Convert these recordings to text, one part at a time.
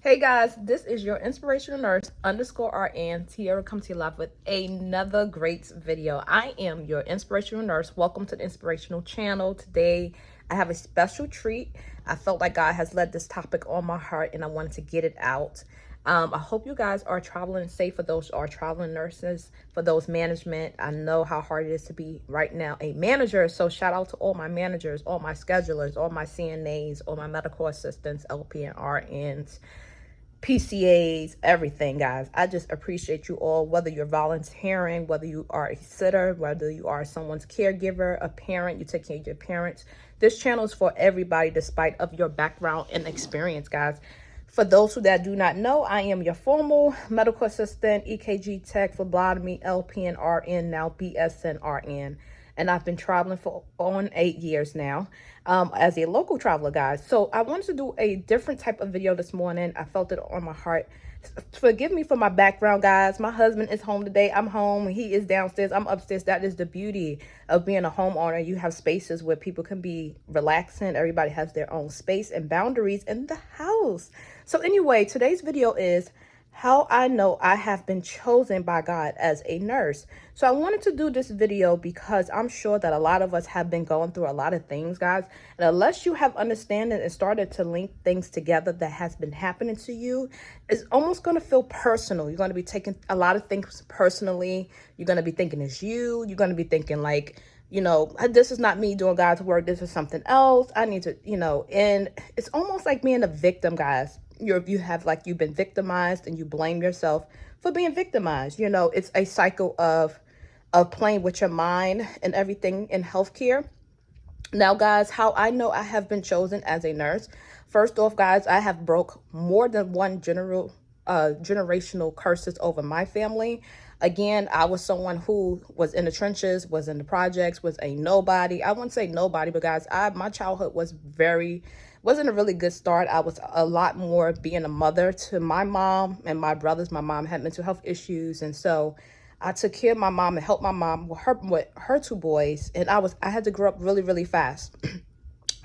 Hey guys, this is your inspirational nurse underscore RN Tierra come to you live with another great video. I am your inspirational nurse. Welcome to the inspirational channel. Today I have a special treat. I felt like God has led this topic on my heart and I wanted to get it out. I hope you guys are traveling safe for those who are traveling nurses, for those management. I know how hard it is to be right now a manager. So shout out to all my managers, all my schedulers, all my CNAs, all my medical assistants, LP and RNs. PCAs, everything, guys. I just appreciate you all, whether you're volunteering, whether you are a sitter, whether you are someone's caregiver, a parent, you take care of your parents. This channel is for everybody, despite of your background and experience, guys. For those who that do not know, I am your formal medical assistant, EKG tech, phlebotomy, LPN, RN, now BSN, RN. And I've been traveling for on 8 years now as a local traveler, guys. So I wanted to do a different type of video this morning. I felt it on my heart. Forgive me for my background, guys. My husband is home today. I'm home. He is downstairs. I'm upstairs. That is the beauty of being a homeowner. You have spaces where people can be relaxing. Everybody has their own space and boundaries in the house. So anyway, today's video is how I know I have been chosen by God as a nurse. So I wanted to do this video because I'm sure that a lot of us have been going through a lot of things, guys. And unless you have understanding and started to link things together that has been happening to you, it's almost going to feel personal. You're going to be taking a lot of things personally. You're going to be thinking it's you. You're going to be thinking like, this is not me doing God's work. This is something else. I need to, and it's almost like being a victim, guys. You've been victimized and you blame yourself for being victimized. It's a cycle of playing with your mind and everything in healthcare. Now, guys, how I know I have been chosen as a nurse. First off, guys, I have broke more than one generational curses over my family. Again, I was someone who was in the trenches, was in the projects, was a nobody. I wouldn't say nobody, but guys, my childhood wasn't a really good start. I was a lot more being a mother to my mom and my brothers. My mom had mental health issues, and so I took care of my mom and helped my mom with her two boys. And I had to grow up really, really fast.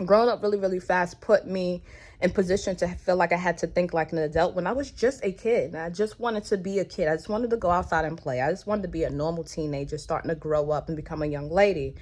Growing up really, really fast put me in position to feel like I had to think like an adult when I was just a kid. And I just wanted to be a kid. I just wanted to go outside and play. I just wanted to be a normal teenager starting to grow up and become a young lady.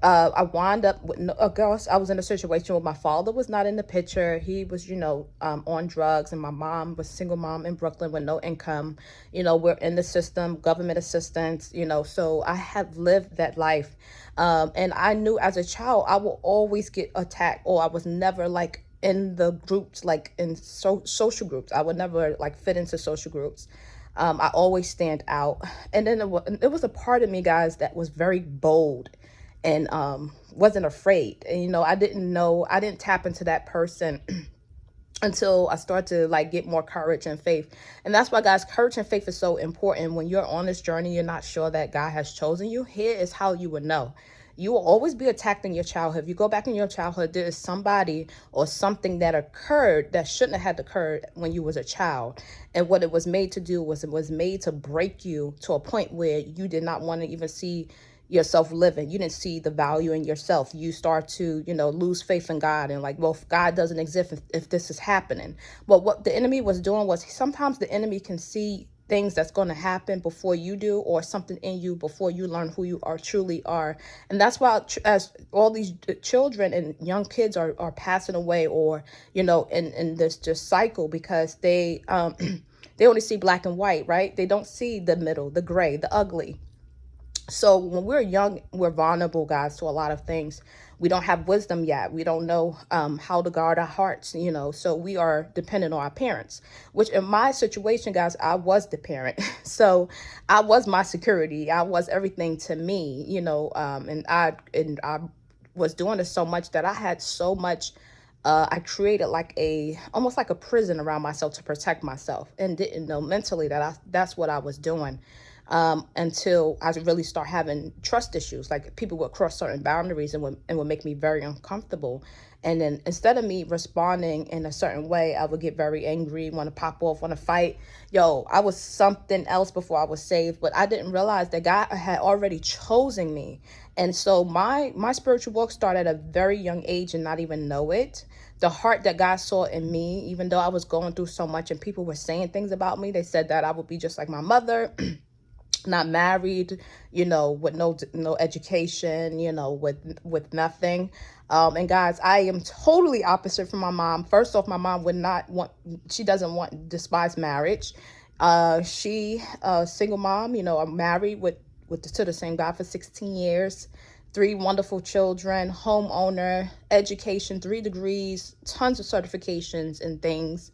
I wound up with I was in a situation where my father was not in the picture. He was, on drugs, and my mom was a single mom in Brooklyn with no income. We're in the system, government assistance, so I have lived that life. And I knew as a child, I will always get attacked, or I was never like in the groups, like in social groups. I would never like fit into social groups. I always stand out. And then it was a part of me, guys, that was very bold and wasn't afraid. And I didn't tap into that person until I start to like get more courage and faith. And that's why, guys, courage and faith is so important. When you're on this journey, you're not sure that God has chosen you. Here is how you would know. You will always be attacked in your childhood. If you go back in your childhood, there is somebody or something that occurred that shouldn't have had occurred when you was a child. And what it was made to do was it was made to break you to a point where you did not want to even see yourself living. You didn't see the value in yourself. You start to, lose faith in God and like, well, God doesn't exist if this is happening. But what the enemy was doing was sometimes the enemy can see things that's going to happen before you do, or something in you before you learn who you are truly are. And that's why as all these children and young kids are passing away, or, in this just cycle, because they they only see black and white, right? They don't see the middle, the gray, the ugly. So when we're young, we're vulnerable, guys, to a lot of things. We don't have wisdom yet. We don't know how to guard our hearts, so we are dependent on our parents, which in my situation, guys, I was the parent. So I was my security. I was everything to me, and I was doing this so much that I had so much. I created like almost like a prison around myself to protect myself, and didn't know mentally that that's what I was doing. Until I really start having trust issues. Like people would cross certain boundaries and would make me very uncomfortable. And then instead of me responding in a certain way, I would get very angry, want to pop off, want to fight. I was something else before I was saved, but I didn't realize that God had already chosen me. And so my spiritual walk started at a very young age and not even know it. The heart that God saw in me, even though I was going through so much and people were saying things about me, they said that I would be just like my mother, not married, with no education, with nothing. And guys, I am totally opposite from my mom. First off, my mom would not want, she doesn't want, despise marriage. She single mom, I'm married to the same guy for 16 years, three wonderful children, homeowner, education, 3 degrees, tons of certifications and things.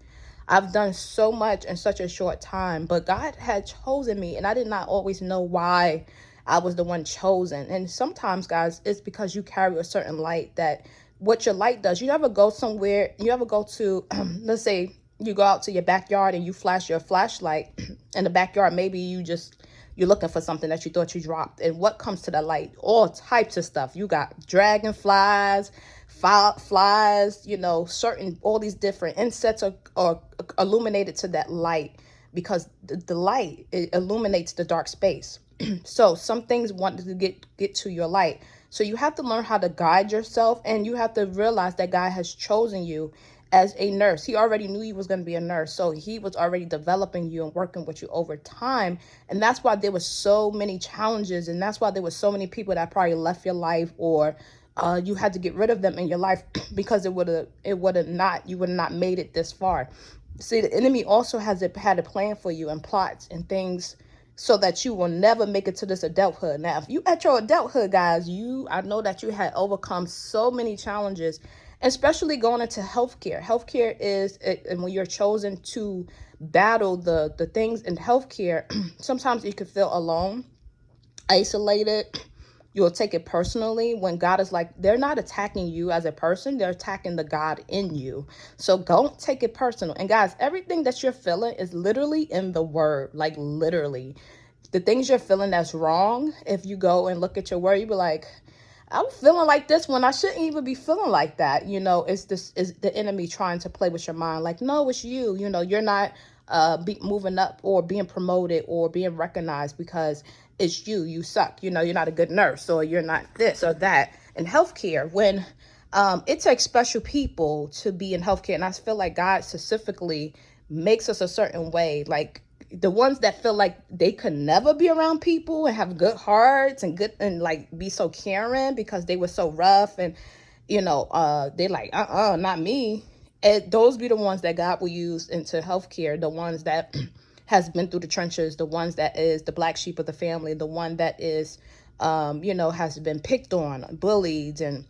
I've done so much in such a short time, but God had chosen me, and I did not always know why I was the one chosen. And sometimes, guys, it's because you carry a certain light, that what your light does. You ever go somewhere, you ever go to, let's say you go out to your backyard and you flash your flashlight in the backyard, maybe you're looking for something that you thought you dropped. And what comes to the light? All types of stuff. You got dragonflies, flies, all these different insects are illuminated to that light, because the light, it illuminates the dark space. So some things want to get to your light. So you have to learn how to guide yourself, and you have to realize that God has chosen you as a nurse. He already knew you was going to be a nurse. So he was already developing you and working with you over time. And that's why there was so many challenges. And that's why there was so many people that probably left your life, or you had to get rid of them in your life, because you would have not made it this far. See, the enemy also had a plan for you, and plots and things, so that you will never make it to this adulthood. Now, if you at your adulthood, guys, I know that you had overcome so many challenges, especially going into healthcare. Healthcare and when you're chosen to battle the things in healthcare, sometimes you can feel alone, isolated. You'll take it personally when God is like, they're not attacking you as a person, they're attacking the God in you. So don't take it personal. And guys, everything that you're feeling is literally in the word, like literally. The things you're feeling that's wrong, if you go and look at your word, you be like, I'm feeling like this when I shouldn't even be feeling like that. Is the enemy trying to play with your mind. Like, no, it's you. You're not moving up or being promoted or being recognized because it's you. You suck. You're not a good nurse, or you're not this or that. In healthcare, when it takes special people to be in healthcare, and I feel like God specifically makes us a certain way, like the ones that feel like they could never be around people and have good hearts and like be so caring because they were so rough, and they like, not me. And those be the ones that God will use into healthcare, the ones that has been through the trenches, the ones that is the black sheep of the family, the one that is has been picked on, bullied, and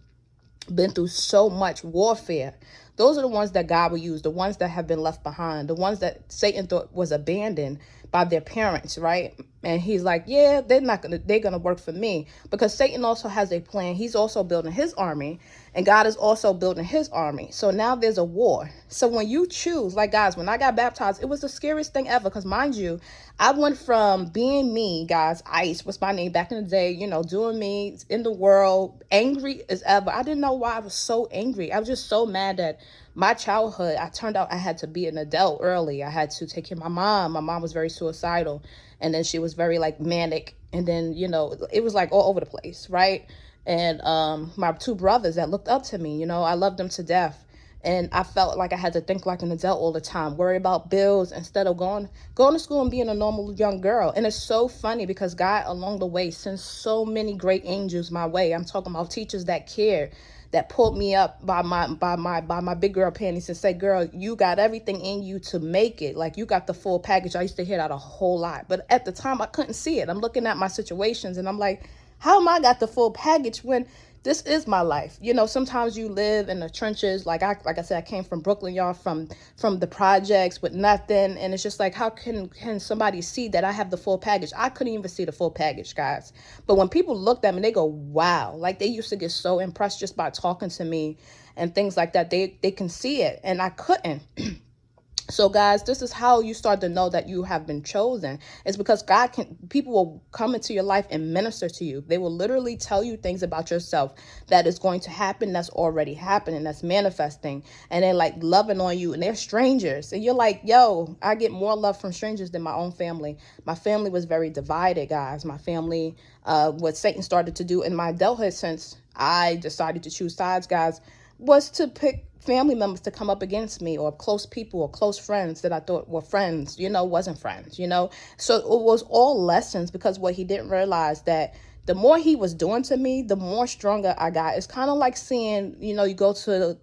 been through so much warfare. Those are the ones that God will use, the ones that have been left behind, the ones that Satan thought was abandoned by their parents, right? And he's like, yeah, they're gonna work for me, because Satan also has a plan. He's also building his army, and God is also building his army. So now there's a war. So when you choose, like, guys, when I got baptized, it was the scariest thing ever, because mind you, I went from being me, guys, Ice was my name back in the day, doing me in the world, angry as ever. I didn't know why I was so angry. I was just so mad that my childhood, I turned out I had to be an adult early. I had to take care of my mom. My mom was very suicidal, and then she was very like manic, and then it was like all over the place, right? And my two brothers that looked up to me, I loved them to death. And I felt like I had to think like an adult all the time, worry about bills instead of going to school and being a normal young girl. And it's so funny because God along the way sends so many great angels my way. I'm talking about teachers that care, that pulled me up by my big girl panties and say, girl, you got everything in you to make it. Like, you got the full package. I used to hear that a whole lot. But at the time, I couldn't see it. I'm looking at my situations and I'm like, how am I got the full package when this is my life? Sometimes you live in the trenches. Like I said, I came from Brooklyn, y'all, from the projects with nothing. And it's just like, how can somebody see that I have the full package? I couldn't even see the full package, guys. But when people looked at me, they go, wow. Like, they used to get so impressed just by talking to me and things like that. They can see it, and I couldn't. So guys, this is how you start to know that you have been chosen. It's because people will come into your life and minister to you. They will literally tell you things about yourself that is going to happen, that's already happening, that's manifesting. And they're like loving on you, and they're strangers. And you're like, yo, I get more love from strangers than my own family. My family was very divided, guys. My family, what Satan started to do in my adulthood, since I decided to choose sides, guys, was to pick family members to come up against me, or close people or close friends that I thought were friends, wasn't friends, So it was all lessons, because what he didn't realize, that the more he was doing to me, the more stronger I got. It's kind of like seeing, you go to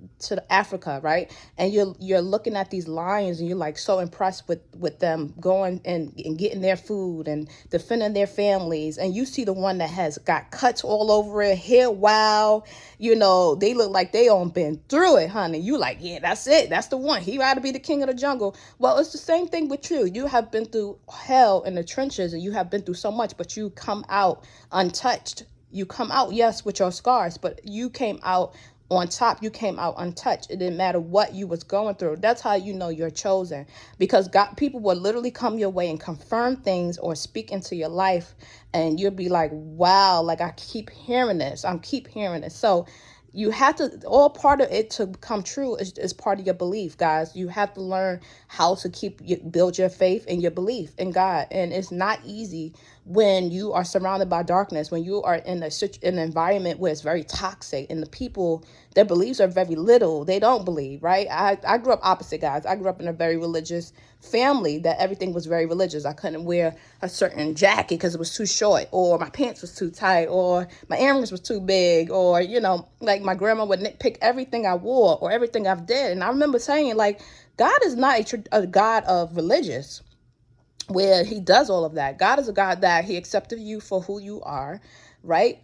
Africa, right? And you're looking at these lions, and you're like so impressed with them going and getting their food and defending their families. And you see the one that has got cuts all over it, hair wow, they look like they all been through it, honey. You like, yeah, that's it. That's the one. He ought to be the king of the jungle. Well, it's the same thing with you. You have been through hell in the trenches, and you have been through so much, but you come out untouched. You come out, yes, with your scars, but you came out on top. You came out untouched. It didn't matter what you was going through. That's how you know you're chosen, because God, people will literally come your way and confirm things or speak into your life, and you'll be like, wow, like I keep hearing this. I'm keep hearing this. So you have to, all part of it to come true is part of your belief, guys. You have to learn how to build your faith and your belief in God. And it's not easy when you are surrounded by darkness, when you are in an environment where it's very toxic, and the people, their beliefs are very little. They don't believe, right? I grew up opposite, guys. I grew up in a very religious family, that everything was very religious. I couldn't wear a certain jacket because it was too short, or my pants was too tight, or my earrings was too big, or, like my grandma would nitpick everything I wore or everything I've did. And I remember saying, like, God is not a God of religious, where he does all of that. God is a God that he accepted you for who you are, right?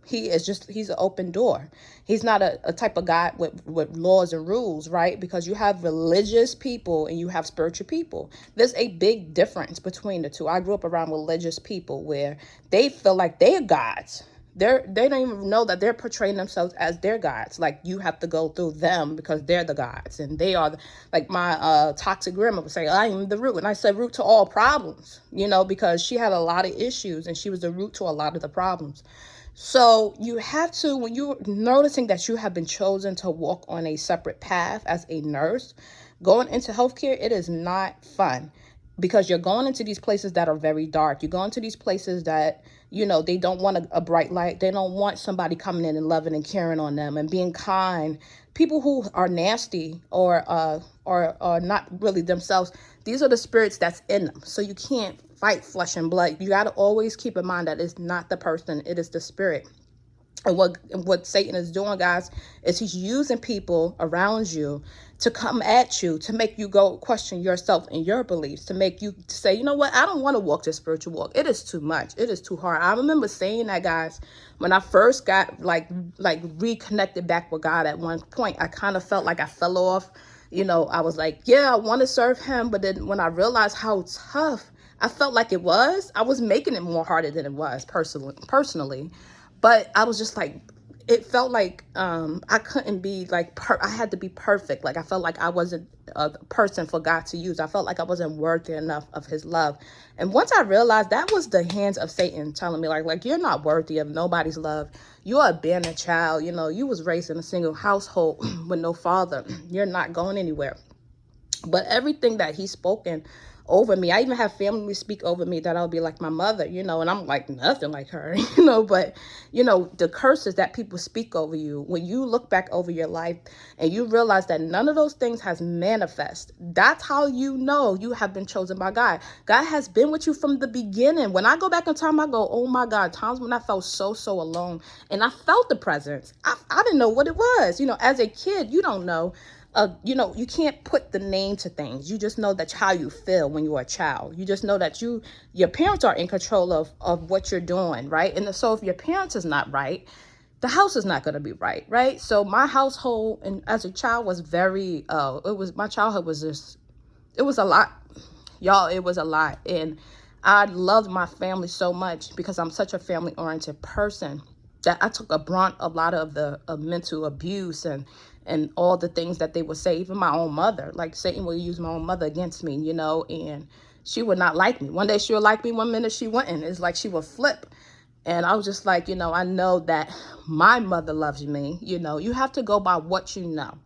He's an open door. He's not a type of God with laws and rules, right? Because you have religious people and you have spiritual people. There's a big difference between the two. I grew up around religious people where they feel like they're gods. They don't even know that they're portraying themselves as their gods. Like, you have to go through them because they're the gods, and they are like my toxic grandma would say, I am the root. And I said root to all problems, because she had a lot of issues, and she was the root to a lot of the problems. So you have to, when you're noticing that you have been chosen to walk on a separate path as a nurse, going into healthcare, it is not fun, because you're going into these places that are very dark. You're going to these places that, they don't want a bright light. They don't want somebody coming in and loving and caring on them and being kind. People who are nasty or not really themselves, these are the spirits that's in them. So you can't fight flesh and blood. You got to always keep in mind that it's not the person, it is the spirit. And what Satan is doing, guys, is he's using people around you to come at you, to make you go question yourself and your beliefs, to make you say, you know what, I don't want to walk this spiritual walk. It is too much. It is too hard. I remember saying that, guys, when I first got like reconnected back with God. At one point, I kind of felt like I fell off. I was like, yeah, I want to serve him. But then when I realized how tough I felt like it was, I was making it more harder than it was personally. But I was just like, it felt like I couldn't be like, I had to be perfect. Like, I felt like I wasn't a person for God to use. I felt like I wasn't worthy enough of his love. And once I realized that was the hands of Satan telling me, like you're not worthy of nobody's love. You're a abandoned child. You was raised in a single household with no father. You're not going anywhere. But everything that he's spoken over me, I even have family speak over me that I'll be like my mother, and I'm like nothing like her, but, the curses that people speak over you, when you look back over your life and you realize that none of those things has manifest, that's how you know you have been chosen by God. God has been with you from the beginning. When I go back in time, I go, oh my God, times when I felt so alone, and I felt the presence. I didn't know what it was. As a kid, you don't know. You can't put the name to things. You just know that's how you feel when you're a child. You just know that your parents are in control of what you're doing, right? And so if your parents is not right, the house is not going to be right, right? So my household, and as a child, was very, my childhood was just, it was a lot, y'all. It was a lot. And I loved my family so much because I'm such a family oriented person, that I took a lot of the mental abuse and and all the things that they would say. Even my own mother, like Satan will use my own mother against me, you know, and she would not like me. One day she would like me, one minute she wouldn't. It's like she would flip. And I was just like, you know, I know that my mother loves me. You know, you have to go by what you know.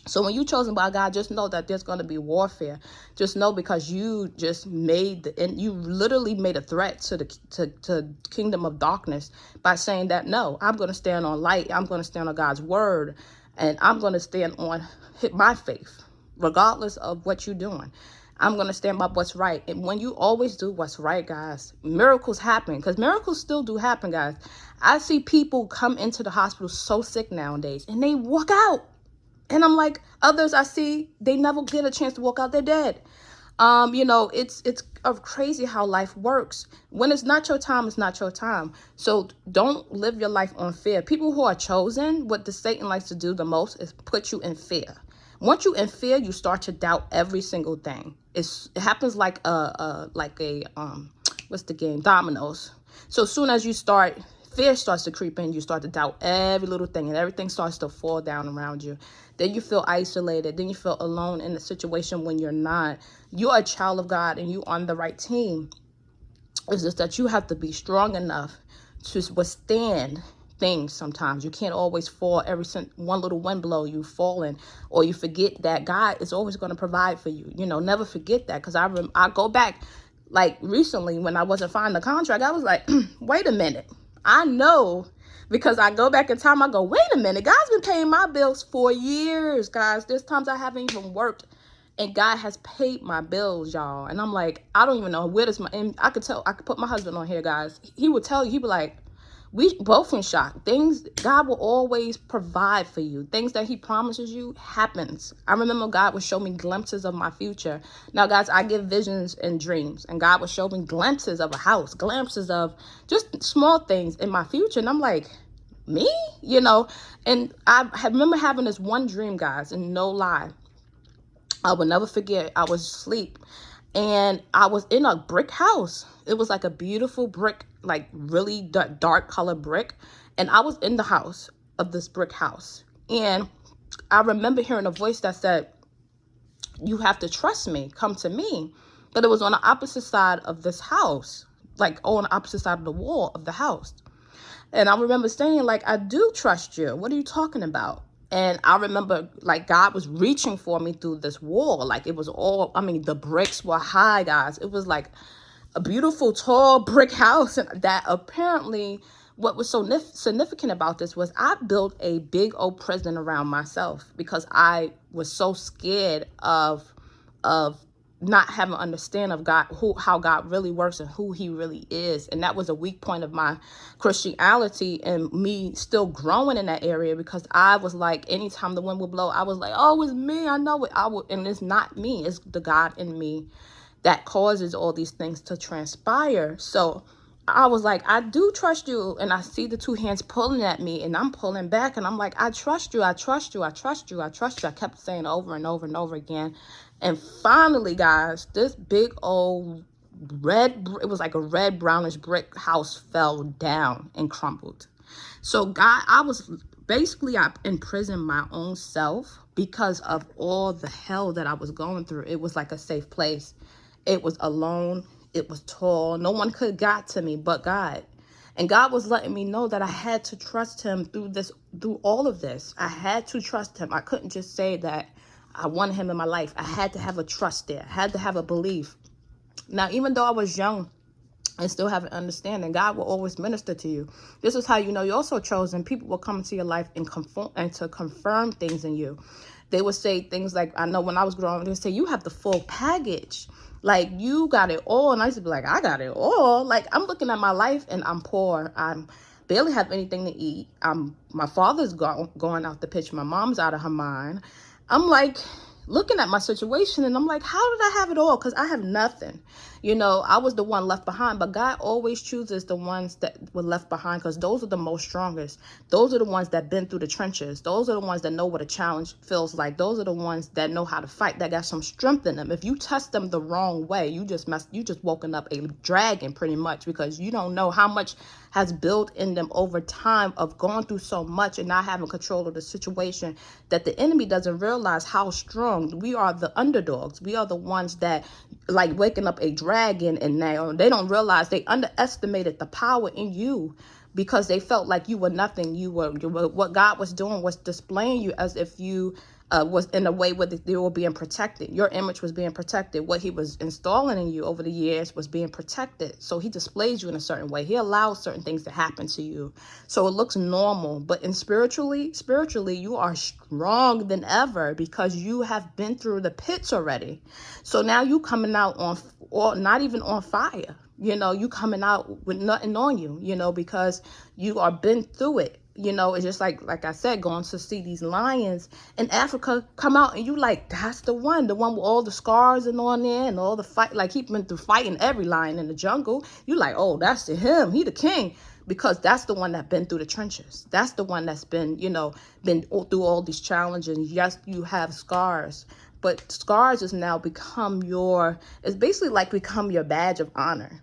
So when you're chosen by God, just know that there's going to be warfare. Just know, because you just and you literally made a threat to the kingdom of darkness by saying that, no, I'm going to stand on light. I'm going to stand on God's word, and I'm going to stand on my faith, regardless of what you're doing. I'm going to stand by what's right. And when you always do what's right, guys, miracles happen, because miracles still do happen, guys. I see people come into the hospital so sick nowadays, and they walk out. And I'm like, others I see, they never get a chance to walk out, they're dead. You know, it's crazy how life works. When it's not your time, it's not your time. So don't live your life on fear. People who are chosen, what the Satan likes to do the most is put you in fear. Once you in fear, you start to doubt every single thing. It happens like what's the game? Dominoes. So as soon as you start, fear starts to creep in, you start to doubt every little thing, and everything starts to fall down around you. Then you feel isolated. Then you feel alone in a situation when you're not. You are a child of God and you on the right team. It's just that you have to be strong enough to withstand things. Sometimes you can't always fall. One little wind blow, you falling, or you forget that God is always going to provide for you. You know, never forget that. Because I go back, like recently when I wasn't finding the contract, I was like, wait a minute. I know, because I go back in time, I go, wait a minute, God's been paying my bills for years, guys. There's times I haven't even worked, and God has paid my bills, y'all. And I'm like, I don't even know where this, and I could put my husband on here, guys. He would tell you, he'd be like, we both in shock. God will always provide for you. Things that he promises you happens. I remember God would show me glimpses of my future. Now, guys, I get visions and dreams, and God would show me glimpses of a house, glimpses of just small things in my future. And I'm like, me? You know, and I remember having this one dream, guys, and no lie, I will never forget. I was asleep, and I was in a brick house. It was like a beautiful brick, like really dark color brick. And I was in the house of this brick house. And I remember hearing a voice that said, you have to trust me, come to me. But it was on the opposite side of this house, like on the opposite side of the wall of the house. And I remember saying, like, I do trust you. What are you talking about? And I remember, like, God was reaching for me through this wall. Like, it was all, I mean, the bricks were high, guys. It was like a beautiful, tall brick house. And that apparently, what was so significant about this was I built a big old prison around myself, because I was so scared of not having understand of God, how God really works and who he really is. And that was a weak point of my Christianity, and me still growing in that area, because I was like, anytime the wind would blow, I was like, oh, it's me. I know it. And it's not me. It's the God in me that causes all these things to transpire. So I was like, I do trust you. And I see the two hands pulling at me, and I'm pulling back, and I'm like, I trust you. I trust you. I trust you. I trust you. I kept saying over and over and over again. And finally, guys, this big old it was like a red brownish brick house fell down and crumbled. So God, I imprisoned my own self because of all the hell that I was going through. It was like a safe place. It was alone. It was tall. No one could got to me but God. And God was letting me know that I had to trust him through all of this. I had to trust him. I couldn't just say that I wanted him in my life. I had to have a trust there. I had to have a belief. Now, even though I was young and still have an understanding, God will always minister to you. This is how you know you're also chosen. People will come into your life and to confirm things in you. They would say things like, I know when I was growing up, they would say, you have the full package. Like, you got it all. And I used to be like, I got it all. Like, I'm looking at my life and I'm poor. I'm barely have anything to eat. My father's going out the picture. My mom's out of her mind. I'm like looking at my situation, and I'm like, how did I have it all? Because I have nothing. You know, I was the one left behind, but God always chooses the ones that were left behind, because those are the most strongest. Those are the ones that been through the trenches. Those are the ones that know what a challenge feels like. Those are the ones that know how to fight, that got some strength in them. If you test them the wrong way, you just woken up a dragon pretty much, because you don't know how much has built in them over time of going through so much and not having control of the situation, that the enemy doesn't realize how strong we are. The underdogs, we are the ones that like waking up a dragon, and now they don't realize they underestimated the power in you, because they felt like you were nothing. You were what God was doing was displaying you as if you was in a way where they were being protected. Your image was being protected. What he was installing in you over the years was being protected. So he displays you in a certain way. He allows certain things to happen to you, so it looks normal. But spiritually, you are strong than ever, because you have been through the pits already. So now you coming out on, or not even on fire. You know, you coming out with nothing on you, you know, because you are been through it. You know, it's just like I said, going to see these lions in Africa come out, and you like, that's the one with all the scars and on there and all the fight. Like, he been through fighting every lion in the jungle. You like, oh, that's him. He the king, because that's the one that been through the trenches. That's the one that's been, you know, been through all these challenges. Yes, you have scars, but scars is now become it's basically like become your badge of honor.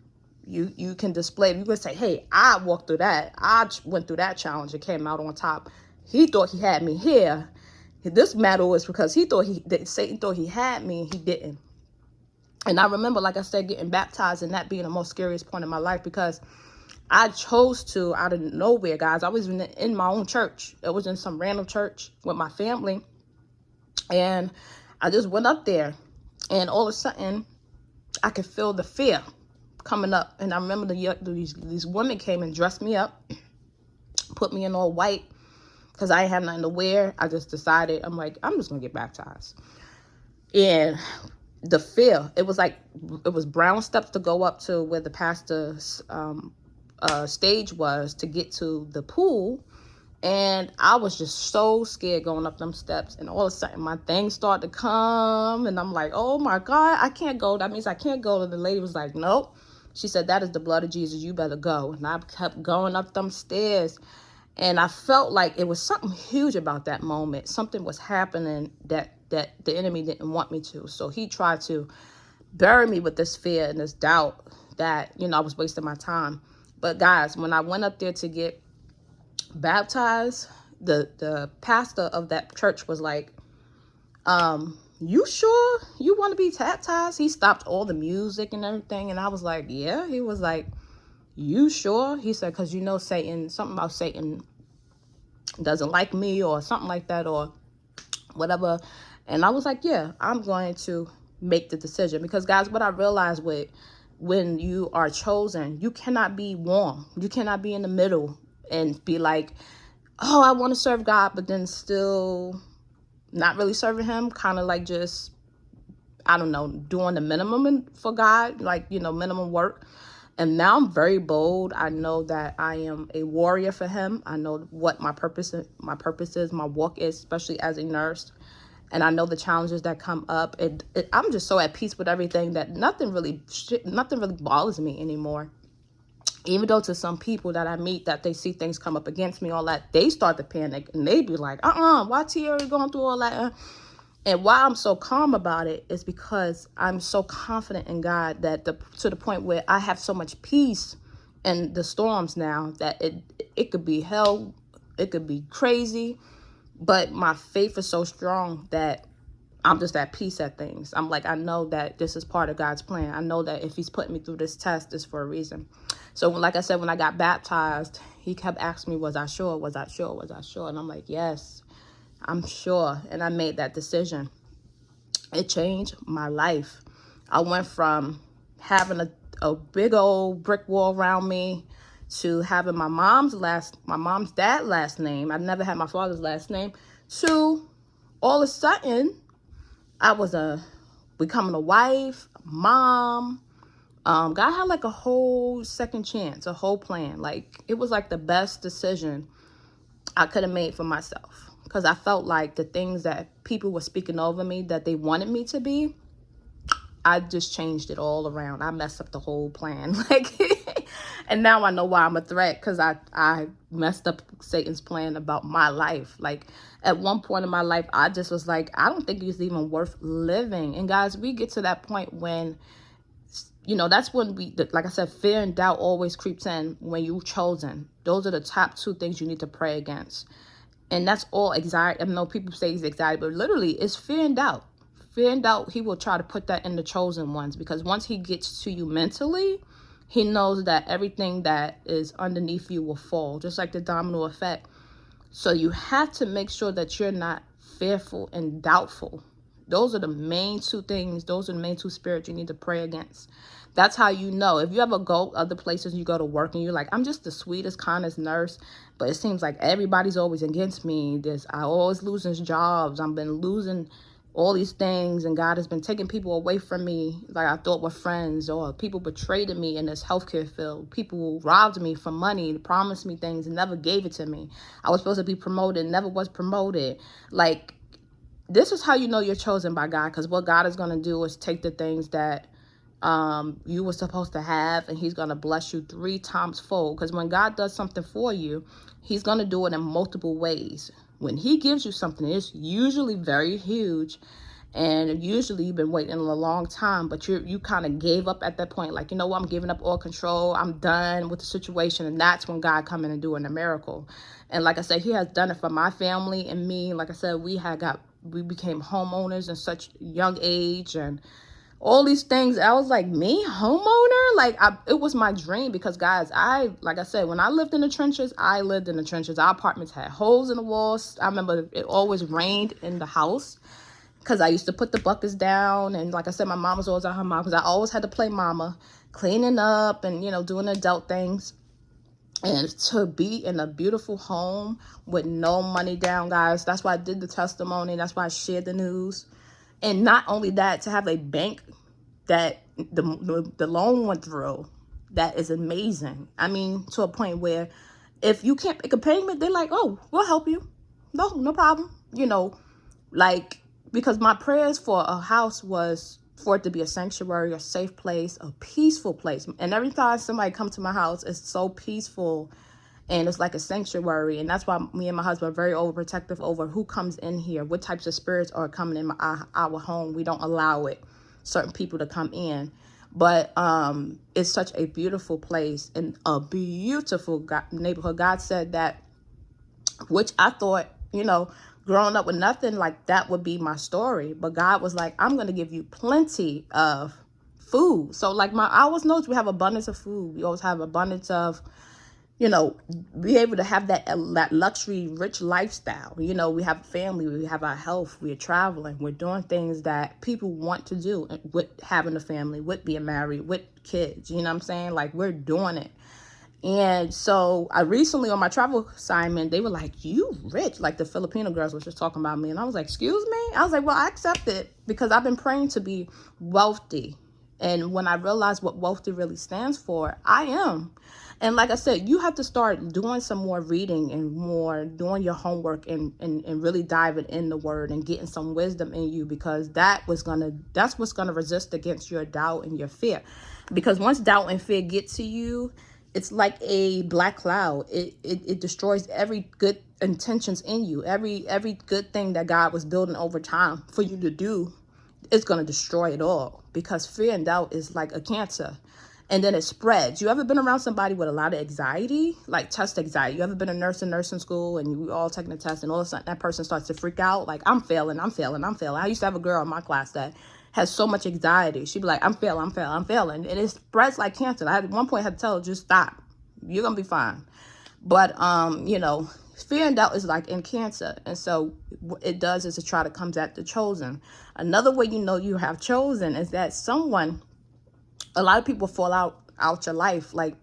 You can display, you can say, hey, I walked through that. I went through that challenge and came out on top. He thought he had me here. This matter was because Satan thought he had me, and he didn't. And I remember, like I said, getting baptized, and that being the most scariest point in my life, because I chose to, out of nowhere, guys. I was in my own church. It was in some random church with my family. And I just went up there, and all of a sudden, I could feel the fear coming up. And I remember these women came and dressed me up, put me in all white, because I ain't had nothing to wear. I just decided, I'm like, I'm just gonna get baptized. And the fear, it was brown steps to go up to where the pastor's stage was to get to the pool. And I was just so scared going up them steps. And all of a sudden, my things started to come. And I'm like, oh my God, I can't go. That means I can't go. And the lady was like, nope. She said, that is the blood of Jesus. You better go. And I kept going up them stairs. And I felt like it was something huge about that moment. Something was happening that the enemy didn't want me to. So he tried to bury me with this fear and this doubt that, you know, I was wasting my time. But guys, when I went up there to get baptized, the pastor of that church was like, you sure you want to be baptized? He stopped all the music and everything. And I was like, yeah. He was like, you sure? He said, because you know Satan, something about Satan doesn't like me or something like that or whatever. And I was like, yeah, I'm going to make the decision. Because guys, what I realized when you are chosen, you cannot be warm. You cannot be in the middle and be like, oh, I want to serve God, but then still not really serving him, kind of like just, I don't know, doing the minimum for God, like, you know, minimum work. And now I'm very bold. I know that I am a warrior for him. I know what my purpose is, my walk is, especially as a nurse. And I know the challenges that come up. I'm just so at peace with everything that nothing really bothers me anymore. Even though to some people that I meet, that they see things come up against me, all that, they start to panic and they be like, why Tierra going through all that? And why I'm so calm about it is because I'm so confident in God that to the point where I have so much peace in the storms now that it could be hell, it could be crazy, but my faith is so strong that I'm just at peace at things. I'm like, I know that this is part of God's plan. I know that if he's putting me through this test, it's for a reason. So like I said, when I got baptized, he kept asking me, was I sure? Was I sure? Was I sure? And I'm like, yes, I'm sure. And I made that decision. It changed my life. I went from having a big old brick wall around me to having my mom's dad last name. I never had my father's last name. To all of a sudden, I was becoming a wife, mom. God had like a whole second chance, a whole plan. Like, it was like the best decision I could have made for myself. Because I felt like the things that people were speaking over me that they wanted me to be, I just changed it all around. I messed up the whole plan. Like, and now I know why I'm a threat, because I messed up Satan's plan about my life. Like, at one point in my life, I just was like, I don't think it's even worth living. And guys, we get to that point when, that's when like I said, fear and doubt always creeps in when you've chosen. Those are the top two things you need to pray against. And that's all anxiety. I know people say it's anxiety, but literally it's fear and doubt. Fear and doubt, he will try to put that in the chosen ones, because once he gets to you mentally, he knows that everything that is underneath you will fall, just like the domino effect. So you have to make sure that you're not fearful and doubtful. Those are the main two things. Those are the main two spirits you need to pray against. That's how you know. If you ever go other places, you go to work and you're like, I'm just the sweetest, kindest nurse, but it seems like everybody's always against me. I always losing jobs. I've been losing all these things, and God has been taking people away from me like I thought were friends, or people betrayed me in this healthcare field. People robbed me for money, promised me things and never gave it to me. I was supposed to be promoted, never was promoted. Like, this is how you know you're chosen by God, because what God is going to do is take the things that you were supposed to have, and he's going to bless you 3 times fold. Because when God does something for you, he's going to do it in multiple ways. When he gives you something, it's usually very huge, and usually you've been waiting a long time, but you kind of gave up at that point. Like, you know what, I'm giving up all control. I'm done with the situation. And that's when God come in and doing a miracle. And like I said, he has done it for my family and me. Like I said, we became homeowners in such young age, and all these things. I was like, me, homeowner? Like, it was my dream, because guys, like I said, when I lived in the trenches, I lived in the trenches. Our apartments had holes in the walls. I remember it always rained in the house, because I used to put the buckets down. And like I said, my mom was always at her mom, because I always had to play mama, cleaning up and, doing adult things. And to be in a beautiful home with no money down, guys, that's why I did the testimony. That's why I shared the news. And not only that, to have a bank that the loan went through, that is amazing. I mean, to a point where if you can't make a payment, they're like, oh, we'll help you. No problem. Like, because my prayers for a house was for it to be a sanctuary, a safe place, a peaceful place. And every time somebody comes to my house, it's so peaceful. And it's like a sanctuary. And that's why me and my husband are very overprotective over who comes in here, what types of spirits are coming in our home. We don't allow certain people to come in. But it's such a beautiful place and a beautiful neighborhood. God said that, which I thought, growing up with nothing, like that would be my story. But God was like, I'm going to give you plenty of food. So like I always knows we have abundance of food. We always have abundance of, be able to have that luxury, rich lifestyle. We have family, we have our health, we're traveling, we're doing things that people want to do with having a family, with being married, with kids. You know what I'm saying? Like, we're doing it. And so I recently on my travel assignment, they were like, you rich. Like, the Filipino girls was just talking about me. And I was like, excuse me? I was like, well, I accept it, because I've been praying to be wealthy. And when I realized what wealthy really stands for, I am. And like I said, you have to start doing some more reading and more doing your homework and really diving in the word and getting some wisdom in you, because that's what's gonna resist against your doubt and your fear. Because once doubt and fear get to you, it's like a black cloud. It destroys every good intentions in you. Every good thing that God was building over time for you to do, it's going to destroy it all, because fear and doubt is like a cancer. And then it spreads. You ever been around somebody with a lot of anxiety, like test anxiety? You ever been a nurse in nursing school and you all taking a test, and all of a sudden that person starts to freak out? Like, I'm failing. I used to have a girl in my class that has so much anxiety. She'd be like, I'm failing. And it spreads like cancer. At one point I had to tell her, just stop. You're going to be fine. But, fear and doubt is like in cancer. And so what it does is it comes at the chosen. Another way you know you have chosen is that a lot of people fall out your life. Like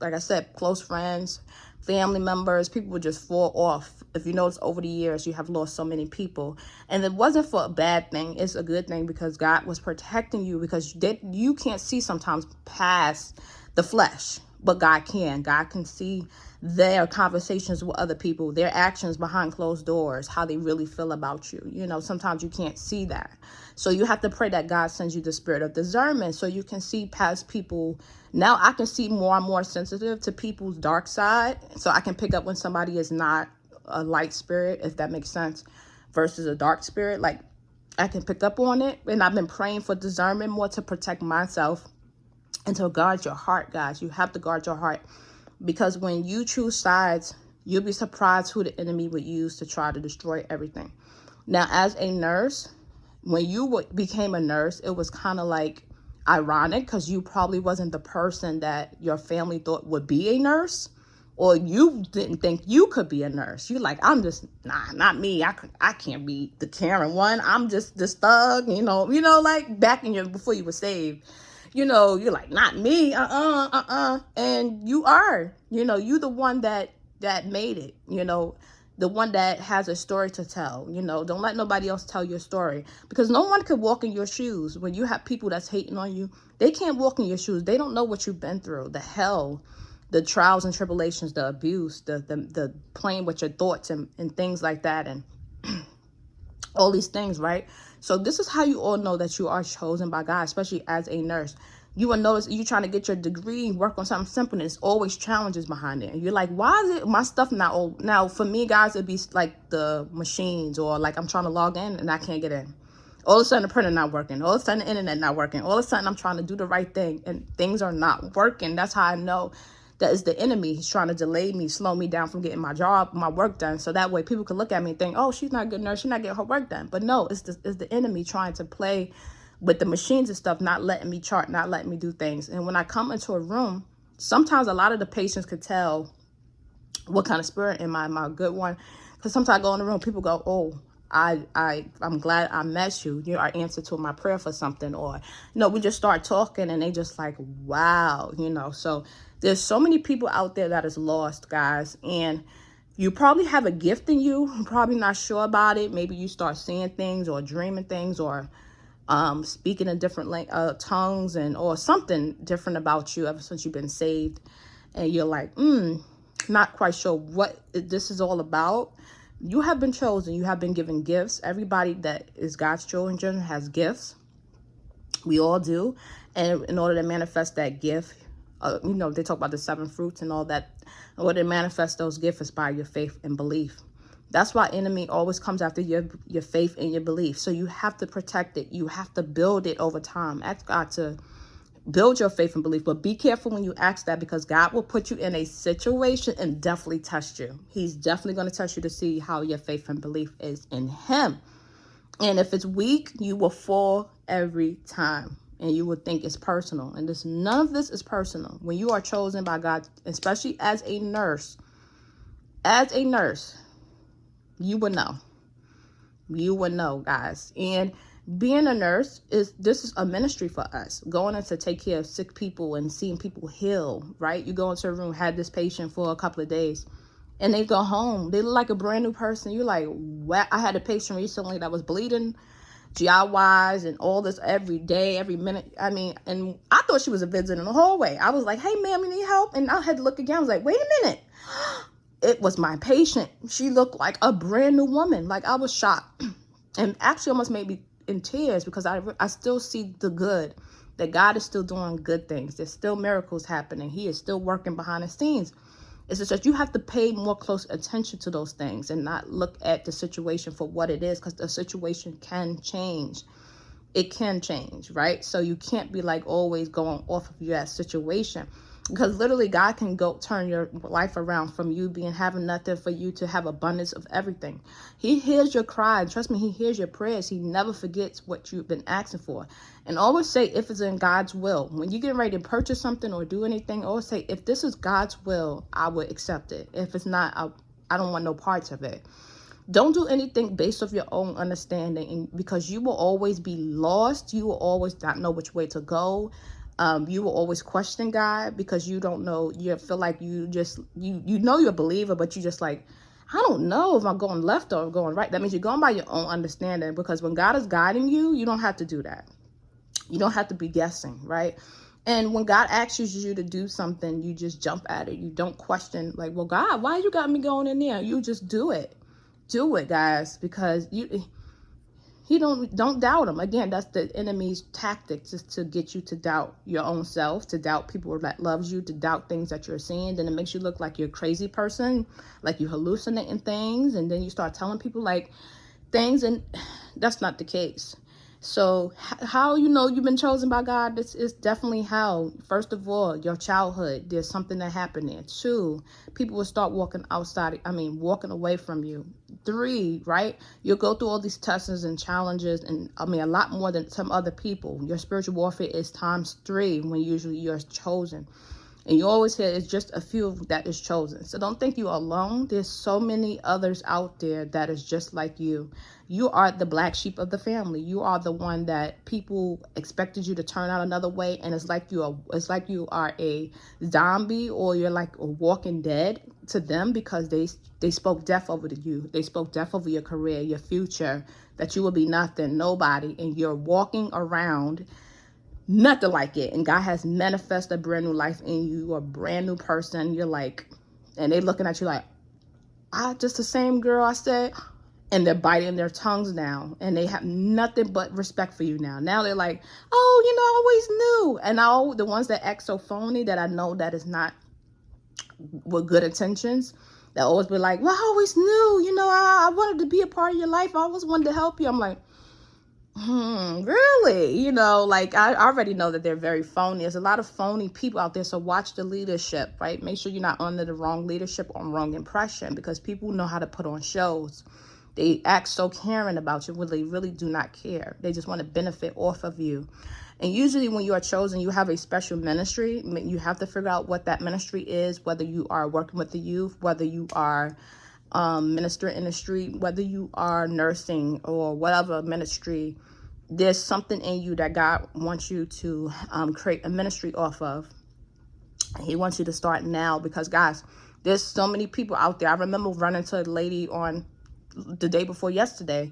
I said, close friends, family members, people would just fall off. If you notice, over the years, you have lost so many people. And it wasn't for a bad thing. It's a good thing, because God was protecting you, because you can't see sometimes past the flesh. but God can. God can see their conversations with other people, their actions behind closed doors, how they really feel about you. You know, sometimes you can't see that. So you have to pray that God sends you the spirit of discernment so you can see past people. Now I can see more and more sensitive to people's dark side. So I can pick up when somebody is not a light spirit, if that makes sense, versus a dark spirit. Like, I can pick up on it. And I've been praying for discernment more to protect myself and to guard your heart, guys. You have to guard your heart, because when you choose sides, you'll be surprised who the enemy would use to try to destroy everything. Now, as a nurse, when you became a nurse, it was kind of like ironic, because you probably wasn't the person that your family thought would be a nurse, or you didn't think you could be a nurse. You like, I'm just, nah, not me. I can't be the caring one. I'm just this thug, like back in before you were saved. You're like, not me, and you are, you the one that made it, the one that has a story to tell. Don't let nobody else tell your story, because no one could walk in your shoes. When you have people that's hating on you, they can't walk in your shoes. They don't know what you've been through, the hell, the trials and tribulations, the abuse, the playing with your thoughts and things like that, and all these things, right? So this is how you all know that you are chosen by God, especially as a nurse. You will notice you trying to get your degree, work on something simple, and there's always challenges behind it. And you're like, why is it my stuff not old? Now, for me, guys, it'd be like the machines, or like I'm trying to log in and I can't get in. All of a sudden, the printer not working. All of a sudden, the internet not working. All of a sudden, I'm trying to do the right thing and things are not working. That's how I know that is the enemy. He's trying to delay me, slow me down from getting my work done. So that way people can look at me and think, oh, she's not a good nurse. She's not getting her work done. But no, it's the enemy trying to play with the machines and stuff, not letting me chart, not letting me do things. And when I come into a room, sometimes a lot of the patients could tell what kind of spirit am I? Am I a good one? Because sometimes I go in the room, people go, oh, I'm glad I met you. You're our answer to my prayer for something. Or, we just start talking and they just like, wow, So there's so many people out there that is lost, guys. And you probably have a gift in you. You're probably not sure about it. Maybe you start seeing things or dreaming things, or speaking in different tongues or something different about you ever since you've been saved. And you're like, not quite sure what this is all about. You have been chosen. You have been given gifts. Everybody that is God's children has gifts. We all do. And in order to manifest that gift, they talk about the 7 fruits and all that. In order to manifest those gifts is by your faith and belief. That's why enemy always comes after your faith and your belief. So you have to protect it. You have to build it over time. Ask God to build your faith and belief. But be careful when you ask that, because God will put you in a situation and definitely test you. He's definitely going to test you to see how your faith and belief is in him. And if it's weak, you will fall every time. And you will think it's personal. And none of this is personal. When you are chosen by God, especially as a nurse, you would know. You would know, guys. And being a nurse is a ministry for us. Going in to take care of sick people and seeing people heal, right? You go into a room, had this patient for a couple of days, and they go home. They look like a brand new person. You're like, what? I had a patient recently that was bleeding GI-wise and all this every day, every minute. And I thought she was a visitor in the hallway. I was like, hey, ma'am, you need help? And I had to look again. I was like, wait a minute. It was my patient. She looked like a brand new woman. Like, I was shocked. And actually almost made me in tears, because I still see the good, that God is still doing good things. There's still miracles happening. He is still working behind the scenes. It's just that you have to pay more close attention to those things and not look at the situation for what it is, because the situation can change. It can change, right? So you can't be like always going off of your situation, because literally God can turn your life around from you having nothing for you to have abundance of everything. He hears your cry. Trust me, he hears your prayers. He never forgets what you've been asking for. And always say, if it's in God's will. When you get ready to purchase something or do anything, always say, if this is God's will, I would accept it. If it's not, I don't want no parts of it. Don't do anything based off your own understanding, because you will always be lost. You will always not know which way to go. You will always question God, because you don't know. You feel like you know you're a believer, but you just like, I don't know if I'm going left or going right. That means you're going by your own understanding, because when God is guiding you, you don't have to do that. You don't have to be guessing, right? And when God asks you to do something, you just jump at it. You don't question, like, well, God, why you got me going in there? You just do it. Do it, guys, because he don't doubt him. Again, that's the enemy's tactics, is to get you to doubt your own self, to doubt people that loves you, to doubt things that you're seeing. Then it makes you look like you're a crazy person, like you hallucinating things, and then you start telling people like things, and that's not the case. So how you know you've been chosen by God? This is definitely how. First of all, your childhood, there's something that happened there. 2, people will start walking walking away from you. 3, right? You'll go through all these tests and challenges, and a lot more than some other people. Your spiritual warfare is times 3 when usually you're chosen. And you always hear it's just a few that is chosen. So don't think you're alone. There's so many others out there that is just like you. You are the black sheep of the family. You are the one that people expected you to turn out another way, and it's like you are a zombie, or you're like a walking dead to them, because they spoke death over to you. They spoke death over your career, your future, that you will be nothing, nobody, and you're walking around nothing like it. And God has manifested a brand new life in you. You're a brand new person. You're like, and they looking at you like, just the same girl I said. And they're biting their tongues now, and they have nothing but respect for you now. Now they're like, oh, I always knew. And all the ones that act so phony, that I know that is not with good intentions, they always be like, well, I always knew, I wanted to be a part of your life. I always wanted to help you. I'm like, really? Like, I already know that they're very phony. There's a lot of phony people out there. So watch the leadership, right? Make sure you're not under the wrong leadership or wrong impression, because people know how to put on shows. They act so caring about you when they really do not care. They just want to benefit off of you. And usually when you are chosen, you have a special ministry. You have to figure out what that ministry is, whether you are working with the youth, whether you are ministering in the street, whether you are nursing or whatever ministry. There's something in you that God wants you to create a ministry off of. He wants you to start now, because, guys, there's so many people out there. I remember running to a lady on the day before yesterday,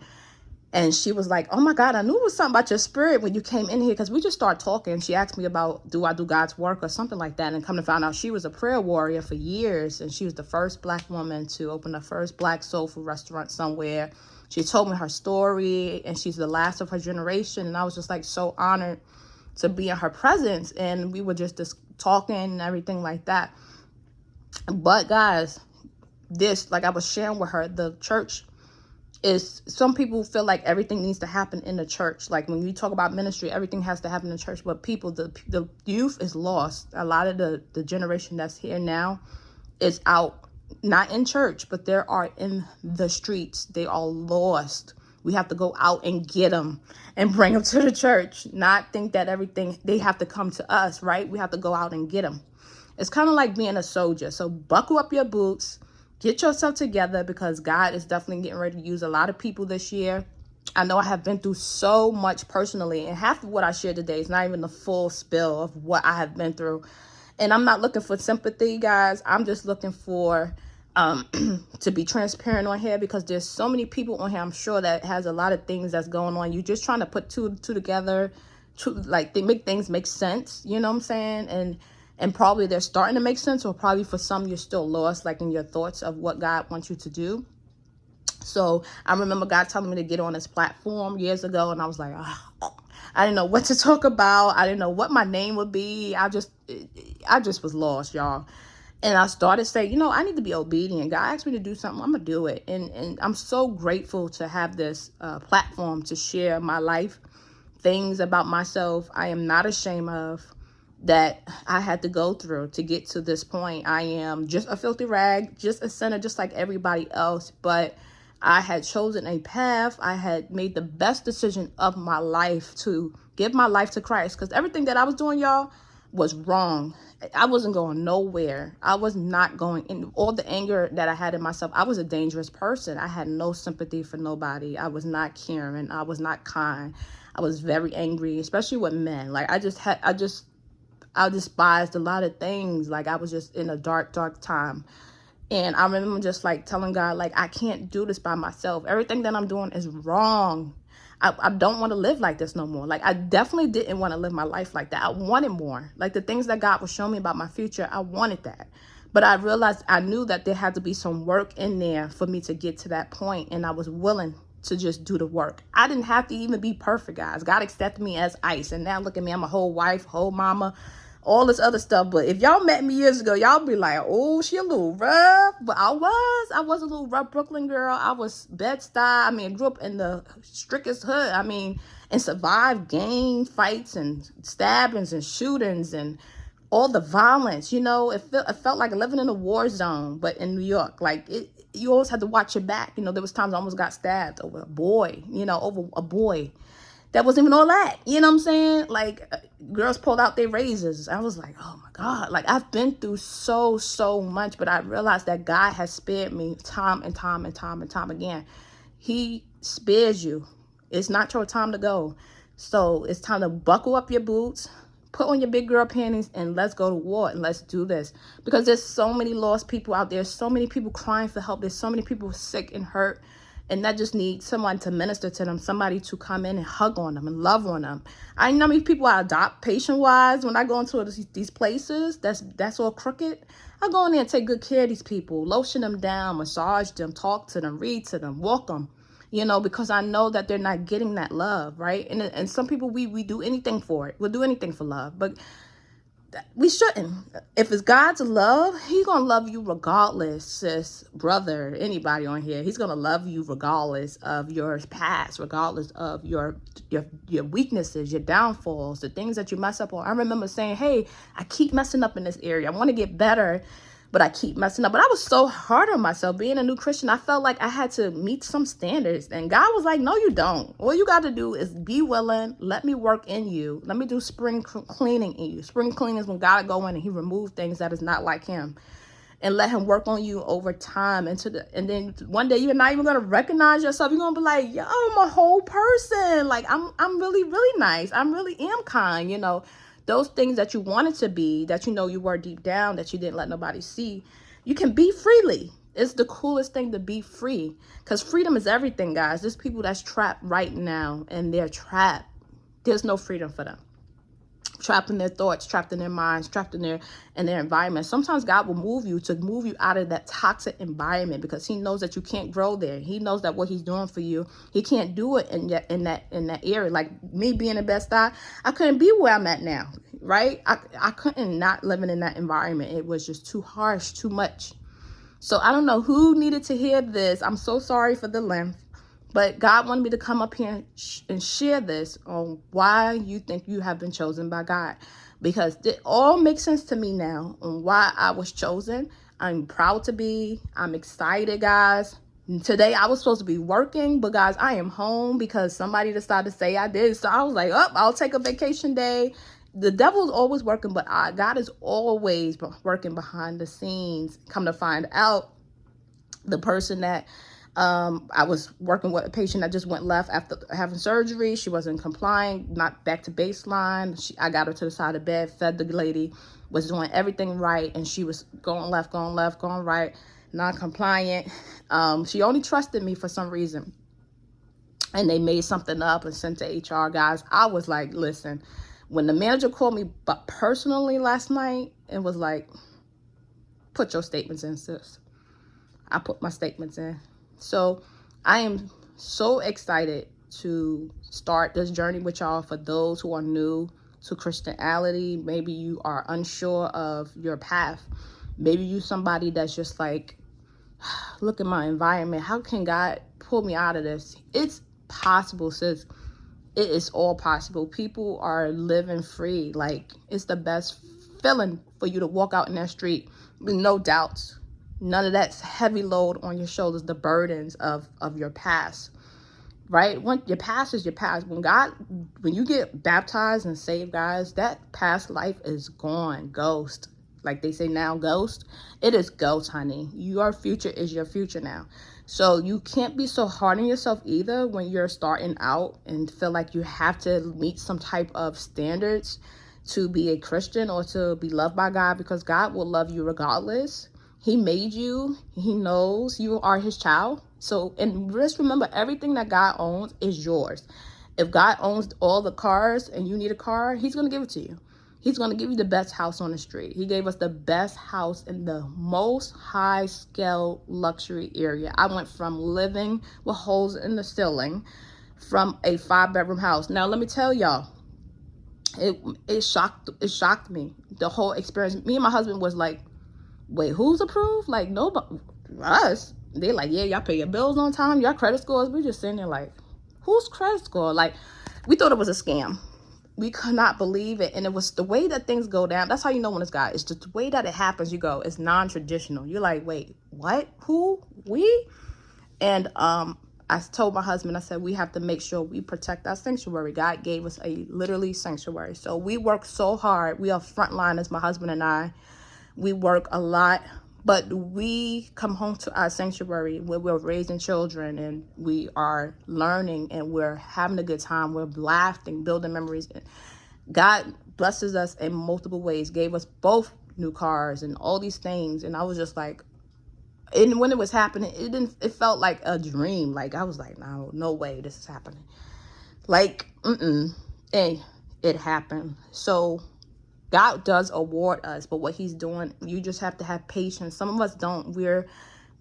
and she was like, oh my God, I knew it was something about your spirit when you came in here, because we just started talking. She asked me about, do I do God's work or something like that, and come to find out she was a prayer warrior for years, and she was the first Black woman to open the first Black soul food restaurant somewhere. She told me her story, and she's the last of her generation, and I was just like so honored to be in her presence, and we were just talking and everything like that. But guys, this, like I was sharing with her, the church is, some people feel like everything needs to happen in the church. Like when you talk about ministry, everything has to happen in the church. But people, the youth is lost. A lot of the generation that's here now is out, not in church, but they are in the streets. They are lost. We have to go out and get them and bring them to the church. Not think that everything, they have to come to us, right? We have to go out and get them. It's kind of like being a soldier. So buckle up your boots. Get yourself together, because God is definitely getting ready to use a lot of people this year. I know I have been through so much personally, and half of what I shared today is not even the full spill of what I have been through. And I'm not looking for sympathy, guys. I'm just looking for to be transparent on here, because there's so many people on here, I'm sure, that has a lot of things that's going on. You just trying to put two together, like they make things make sense. You know what I'm saying? And probably they're starting to make sense, or probably for some you're still lost, like in your thoughts of what God wants you to do. So I remember God telling me to get on this platform years ago, and I was like, oh, I didn't know what to talk about. I didn't know what my name would be. I just was lost, y'all. And I started saying, I need to be obedient. God asked me to do something, I'm gonna do it. And I'm so grateful to have this platform to share my life, things about myself I am not ashamed of, that I had to go through to get to this point. I am just a filthy rag, just a sinner, just like everybody else. But I had chosen a path. I had made the best decision of my life to give my life to Christ, because everything that I was doing, y'all, was wrong. I wasn't going nowhere. I was not going in. All the anger that I had in myself, I was a dangerous person. I had no sympathy for nobody. I was not caring. I was not kind. I was very angry, especially with men. Like I despised a lot of things. Like I was just in a dark time. And I remember just like telling God, like, I can't do this by myself. Everything that I'm doing is wrong. I don't want to live like this no more. Like, I definitely didn't want to live my life like that. I wanted more. Like, the things that God was showing me about my future, I wanted that. But I realized, I knew that there had to be some work in there for me to get to that point, and I was willing to just do the work. I didn't have to even be perfect, guys. God accepted me as ice, and now look at me. I'm a whole wife, whole mama, all this other stuff. But if y'all met me years ago, y'all be like, oh, she a little rough. But I was a little rough Brooklyn girl. I was Bed-Stuy. I mean, I grew up in the strictest hood. I mean, and survived gang fights and stabbings and shootings and all the violence. You know, it felt like living in a war zone, but in New York. Like, you always had to watch your back. You know, there was times I almost got stabbed over a boy, that wasn't even all that. You know what I'm saying? Like, girls pulled out their razors. I was like, oh my God. Like, I've been through so much, but I realized that God has spared me time and time and time and time again. He spares you. It's not your time to go. So it's time to buckle up your boots, put on your big girl panties, and let's go to war, and let's do this. Because there's so many lost people out there, so many people crying for help. There's so many people sick and hurt, and that just need someone to minister to them, somebody to come in and hug on them and love on them. I know how many people I adopt patient-wise when I go into these places that's all crooked. I go in there and take good care of these people, lotion them down, massage them, talk to them, read to them, walk them. You know, because I know that they're not getting that love, right? And some people, we do anything for it. We'll do anything for love, but we shouldn't. If it's God's love, He's gonna love you regardless, sis, brother, anybody on here. He's gonna love you regardless of your past, regardless of your weaknesses, your downfalls, the things that you mess up on. I remember saying, hey, I keep messing up in this area. I want to get better, but I keep messing up. But I was so hard on myself. Being a new Christian, I felt like I had to meet some standards. And God was like, no, you don't. All you got to do is be willing. Let me work in you. Let me do spring cleaning in you. Spring cleaning is when God go in and He remove things that is not like Him. And let Him work on you over time. And then one day you're not even going to recognize yourself. You're going to be like, yo, I'm a whole person. Like, I'm really, really nice. I really am kind, you know. Those things that you wanted to be, that you know you were deep down, that you didn't let nobody see, you can be freely. It's the coolest thing to be free, because freedom is everything, guys. There's people that's trapped right now, and they're trapped. There's no freedom for them. Trapped in their thoughts, trapped in their minds, trapped in their environment. Sometimes God will move you out of that toxic environment, because He knows that you can't grow there. He knows that what He's doing for you, He can't do it in that area. Like me being a Bed-Stuy, I couldn't be where I'm at now, right? I couldn't not living in that environment. It was just too harsh, too much. So I don't know who needed to hear this. I'm so sorry for the length. But God wanted me to come up here and share this on why you think you have been chosen by God. Because it all makes sense to me now on why I was chosen. I'm proud to be. I'm excited, guys. Today I was supposed to be working, but guys, I am home because somebody decided to say I did. So I was like, oh, I'll take a vacation day. The devil's always working, but God is always working behind the scenes. Come to find out, the person that I was working with a patient that just went left after having surgery. She wasn't complying, not back to baseline. I got her to the side of the bed, fed the lady, was doing everything right, and she was going left, going right, non-compliant. She only trusted me for some reason, and they made something up and sent to HR, guys. I was like, listen, when the manager called me but personally last night and was like, put your statements in, sis. I put my statements in. So I am so excited to start this journey with y'all. For those who are new to Christianity, maybe you are unsure of your path. Maybe you somebody that's just like, look at my environment. How can God pull me out of this? It's possible, sis. It is all possible. People are living free. Like, it's the best feeling for you to walk out in that street with no doubts. None of that heavy load on your shoulders, the burdens of your past, right? When your past is your past. When you get baptized and saved, guys, that past life is gone, ghost. Like they say now, ghost. It is ghost, honey. Your future is your future now. So you can't be so hard on yourself either when you're starting out and feel like you have to meet some type of standards to be a Christian or to be loved by God, because God will love you regardless. He made you. He knows you are His child. So, and just remember, everything that God owns is yours. If God owns all the cars and you need a car, he's going to give it to you. He's going to give you the best house on the street. He gave us the best house in the most high scale luxury area. I went from living with holes in the ceiling from a 5-bedroom house. Now, let me tell y'all, it shocked me. The whole experience. Me and my husband was like, wait, who's approved? Like, nobody, us. They like, yeah, y'all pay your bills on time, your credit scores. We just sitting there like, whose credit score? Like, we thought it was a scam. We could not believe it. And it was the way that things go down. That's how you know when it's God. It's just the way that it happens. You go, it's non-traditional. You're like, wait, what? Who? We? And I told my husband, I said, we have to make sure we protect our sanctuary. God gave us a literally sanctuary. So we work so hard. We are frontliners, my husband and I. We work a lot, but we come home to our sanctuary where we're raising children and we are learning and we're having a good time. We're laughing, building memories. God blesses us in multiple ways, gave us both new cars and all these things. And I was just like, and when it was happening, it felt like a dream. Like, I was like, no way this is happening. Like, hey, it happened. So God does award us, but what he's doing, you just have to have patience. Some of us don't.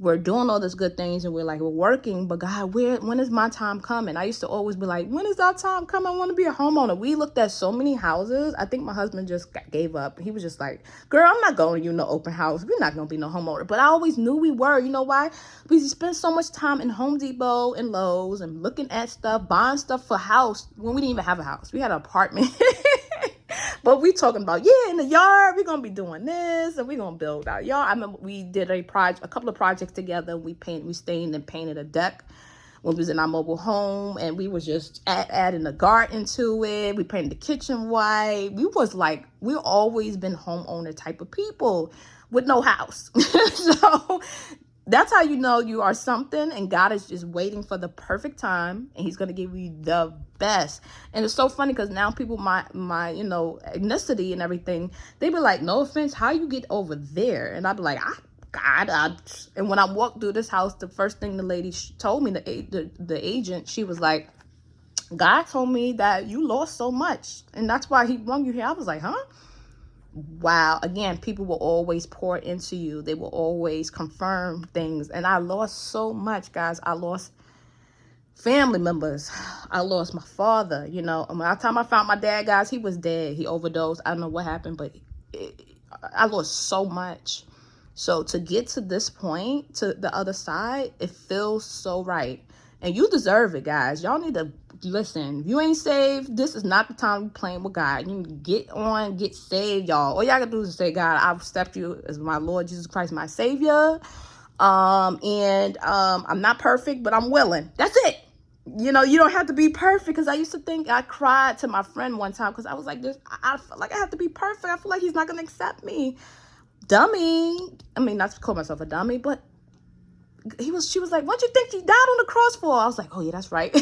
We're doing all these good things and we're working, but God, when is my time coming? I used to always be like, when is our time coming? I want to be a homeowner. We looked at so many houses. I think my husband just gave up. He was just like, girl, I'm not going to you no open house. We're not going to be no homeowner. But I always knew we were. You know why? We spent so much time in Home Depot and Lowe's and looking at stuff, buying stuff for house when we didn't even have a house. We had an apartment. But we talking about, yeah, in the yard, we're going to be doing this and we're going to build our yard. I remember we did a couple of projects together. We stained and painted a deck when we was in our mobile home, and we was just adding a garden to it. We painted the kitchen white. We always been homeowner type of people with no house. So that's how you know you are something, and God is just waiting for the perfect time, and he's going to give you the best. And it's so funny because now people, my ethnicity and everything, they be like, no offense, how you get over there? And I'd be like, and when I walked through this house, the first thing the lady told me, the agent, she was like, God told me that you lost so much, and that's why he brought you here. I was like, huh? Wow. Again, people will always pour into you. They will always confirm things. And I lost so much, guys. I lost family members. I lost my father. By the time I found my dad, guys, he was dead. He overdosed. I don't know what happened, but I lost so much. So to get to this point, to the other side, it feels so right. And you deserve it, guys. Y'all need to listen. If you ain't saved, this is not the time to be playing with God. You need to get saved, y'all. All y'all gotta do is say, God, I accept you as my Lord Jesus Christ, my Savior. I'm not perfect, but I'm willing. That's it. You don't have to be perfect, because I used to think, I cried to my friend one time because I was like, I feel like I have to be perfect. I feel like he's not gonna accept me. Dummy. I mean, not to call myself a dummy, but she was like, what do you think he died on the cross for? I was like, oh yeah, that's right.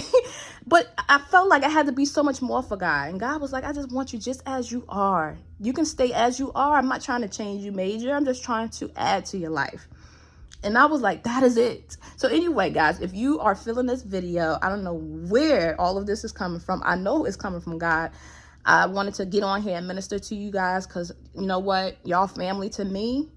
But I felt like I had to be so much more for God. And God was like, I just want you just as you are. You can stay as you are. I'm not trying to change you major. I'm just trying to add to your life. And I was like, that is it. So anyway, guys, if you are feeling this video, I don't know where all of this is coming from. I know it's coming from God. I wanted to get on here and minister to you guys because, you know what? Y'all family to me.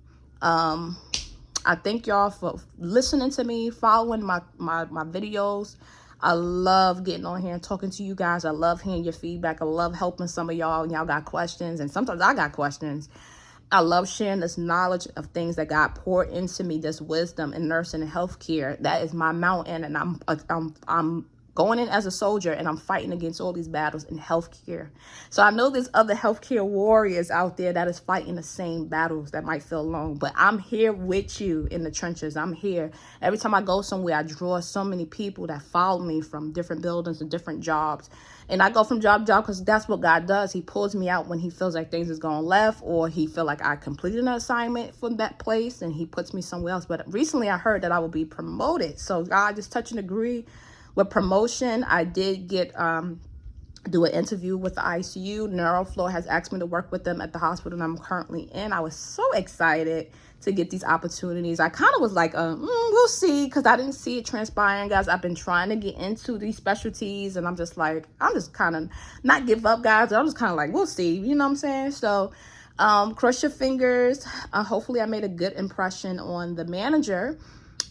I thank y'all for listening to me, following my videos. I love getting on here and talking to you guys. I love hearing your feedback. I love helping some of y'all. Y'all got questions, and sometimes I got questions. I love sharing this knowledge of things that God poured into me, this wisdom in nursing and healthcare. That is my mountain, and I'm going in as a soldier, and I'm fighting against all these battles in healthcare. So I know there's other healthcare warriors out there that is fighting the same battles that might feel alone, but I'm here with you in the trenches. I'm here. Every time I go somewhere, I draw so many people that follow me from different buildings and different jobs. And I go from job to job because that's what God does. He pulls me out when he feels like things is going left, or he feel like I completed an assignment from that place and he puts me somewhere else. But recently I heard that I will be promoted. So God just touch and agree with promotion. I did get do an interview with the ICU. NeuroFlow has asked me to work with them at the hospital I'm currently in. I was so excited to get these opportunities. I kind of was like, we'll see, because I didn't see it transpiring, guys. I've been trying to get into these specialties, and I'm just kind of not give up, guys. I'm just kind of like, we'll see, you know what I'm saying? So cross your fingers. Hopefully I made a good impression on the manager.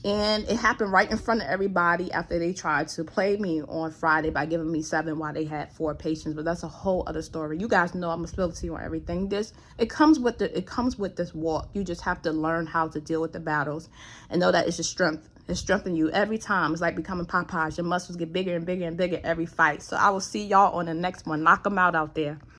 And it happened right in front of everybody after they tried to play me on Friday by giving me 7 while they had 4 patients. But that's a whole other story. You guys know I'm a spill to you on everything. It comes with this walk. You just have to learn how to deal with the battles and know that it's your strength. It's strengthening you every time. It's like becoming Popeyes. Your muscles get bigger and bigger and bigger every fight. So I will see y'all on the next one. Knock them out there.